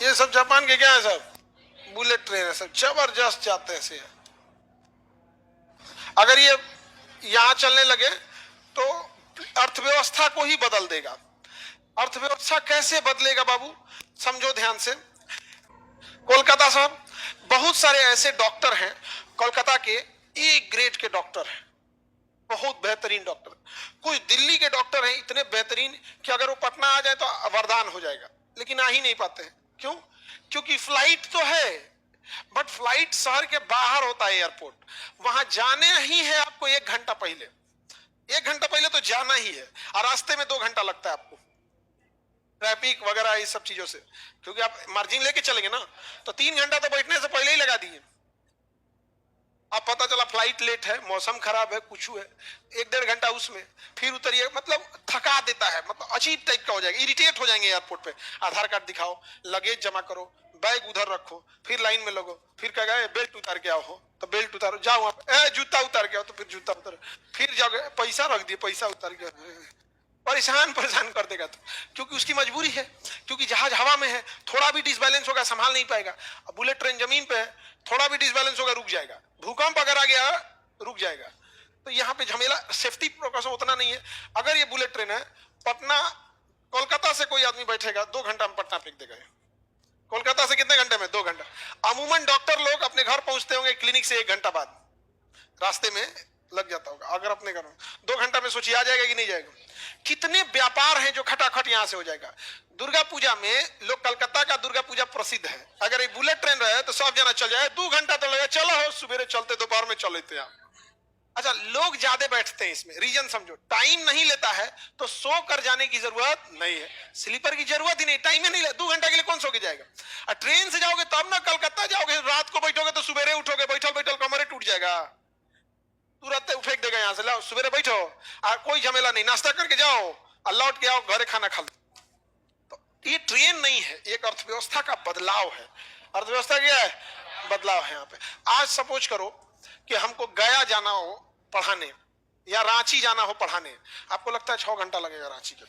ये सब जापान के क्या है, सब बुलेट ट्रेन है, सब जबरदस्त जाते हैं से। अगर ये यहां चलने लगे तो अर्थव्यवस्था को ही बदल देगा। अर्थव्यवस्था कैसे बदलेगा बाबू, समझो ध्यान से। कोलकाता साहब, बहुत सारे ऐसे डॉक्टर हैं कोलकाता के, ए ग्रेड के डॉक्टर हैं, बहुत बेहतरीन डॉक्टर। कुछ दिल्ली के डॉक्टर हैं इतने बेहतरीन कि अगर वो पटना आ जाए तो वरदान हो जाएगा, लेकिन आ ही नहीं पाते हैं। क्यों? क्योंकि फ्लाइट तो है, बट फ्लाइट शहर के बाहर होता है एयरपोर्ट, वहां जाने ही है आपको 1 घंटा पहले। 1 घंटा पहले तो जाना ही है, और रास्ते में 2 घंटा लगता है आपको, ट्रैफिक वगैरह इस सब चीजों से। क्योंकि आप मार्जिन लेके चलेंगे ना, तो 3 घंटा तो बैठने से पहले ही लगा दिए। अब पता चला फ्लाइट लेट है, मौसम खराब है, कुछ है, 1-1.5 घंटा उसमें, फिर उतरिए, मतलब थका देता है, मतलब अजीब टाइप का हो जाएगा, इरिटेट हो जाएंगे एयरपोर्ट पे। आधार कार्ड दिखाओ, लगेज जमा करो, बैग उधर रखो, फिर लाइन में लगो, फिर कहेगा बेल्ट उतार के आओ हो तो बेल्ट उतारो, जाओ वहां जूता उतार के आओ तो फिर जूता उतारो, फिर जाओगे पैसा रख दिए, पैसा उतार के, परेशान परेशान कर देगा। तो क्योंकि उसकी मजबूरी है, क्योंकि जहाज हवा में है, थोड़ा भी डिसबैलेंस होगा संभाल नहीं पाएगा। अब बुलेट ट्रेन जमीन पे है, थोड़ा भी डिसबैलेंस होगा रुक जाएगा, भूकंप अगर आ गया रुक जाएगा। तो यहाँ पे झमेला, सेफ्टी प्रिकॉशन उतना नहीं है। अगर ये बुलेट ट्रेन है, पटना कोलकाता से कोई आदमी बैठेगा 2 घंटा में पटना फेंक देगा। कोलकाता से कितने घंटे में? 2 घंटा। अमूमन डॉक्टर लोग अपने घर पहुंचते होंगे क्लिनिक से 1 घंटा बाद, रास्ते में लग जाता होगा। अगर अपने घर में 2 घंटा में सोचिए आ जाएगा कि नहीं जाएगा। कितने व्यापार हैं जो खटाखट यहां से हो जाएगा। दुर्गा पूजा में लोग, कलकत्ता का दुर्गा पूजा प्रसिद्ध है, अगर ये बुलेट ट्रेन रहे तो सब जना चल जाए, 2 घंटा तो लगेगा, चलो हो सवेरे चलते, दोपहर में चल लेते हैं। अच्छा, लोग ज्यादा बैठते हैं इसमें, रीजन समझो, टाइम नहीं लेता है तो सो कर जाने की जरूरत नहीं है, स्लीपर की जरूरत ही नहीं, टाइम ही नहीं ले, 2 घंटा के लिए कौन सो के जाएगा। और ट्रेन से जाओगे तब ना, कलकत्ता जाओगे, रात को बैठोगे तो सवेरे उठोगे, बैठल बैठल कमरे टूट जाएगा, तुरंत फेंक देगा यहां से, लाओ सवेरे बैठो, और कोई झमेला नहीं, नाश्ता करके जाओ और लौट के आओ, घरे खाना खा लो। तो ये ट्रेन नहीं है, एक अर्थव्यवस्था का बदलाव है। अर्थव्यवस्था क्या है? बदलाव है यहाँ पे। आज सपोज करो कि हमको गया जाना हो पढ़ाने, या रांची जाना हो पढ़ाने, आपको लगता है 6 घंटा लगेगा रांची के?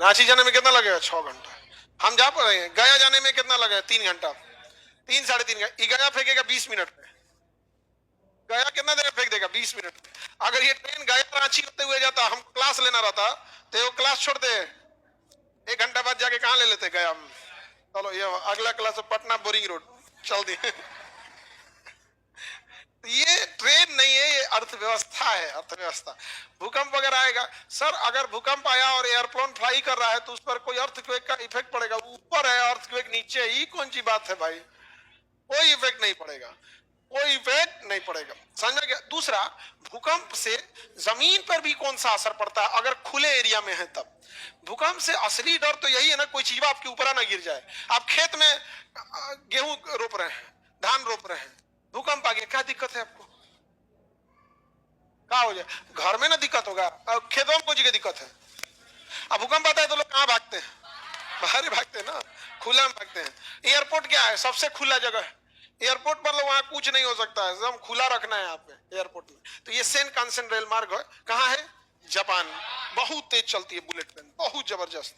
रांची जाने में कितना लगेगा? 6 घंटा। हम जा पा रहे हैं, गया जाने में कितना लगेगा? 3 घंटा, 3-3.5 घंटा। गया फेंकेगा 20 मिनट में, गया कितना देर फेंक देगा? 20 मिनट में। अगर ये ट्रेन गया रांची होते हुए जाता, हम क्लास लेना रहता तो वो क्लास छोड़ दे, 1 घंटा बाद जाके कहां ले लेते गया हम, चलो ये अगला क्लास पटना बोरिंग रोड चल दिए। ये ट्रेन नहीं है, ये अर्थव्यवस्था है, अर्थव्यवस्था। भूकंप वगैरह आएगा सर, अगर भूकंप आया और एयरप्लेन फ्लाई कर रहा है तो उस पर कोई अर्थक्वेक का इफेक्ट पड़ेगा? ऊपर है अर्थक्वेक, नीचे ही कौन सी बात है भाई, कोई इफेक्ट नहीं पड़ेगा, कोई इफेक्ट नहीं पड़ेगा, समझ में गया। दूसरा, भूकंप से जमीन पर भी कौन सा असर पड़ता है? अगर खुले एरिया में है तब। भूकंप से असली डर तो यही है ना, कोई चीज आपके ऊपर ना गिर जाए। आप खेत में गेहूं रोप रहे हैं, धान रोप रहे हैं, भूकंप आ गया, क्या दिक्कत है आपको? क्या हो जाए? घर में ना दिक्कत होगा, खेतों में कोई दिक्कत है। अब भूकंप आता है तो लोग कहाँ भागते हैं? बाहर ही भागते हैं ना, खुला में भागते हैं। एयरपोर्ट क्या है? सबसे खुला जगह है। एयरपोर्ट पर लोग, वहां कुछ नहीं हो सकता है, एकदम खुला रखना है यहाँ पे एयरपोर्ट में। तो ये शिनकानसेन रेल मार्ग है, कहाँ है? जापान। बहुत तेज चलती है बुलेट ट्रेन, बहुत जबरदस्त।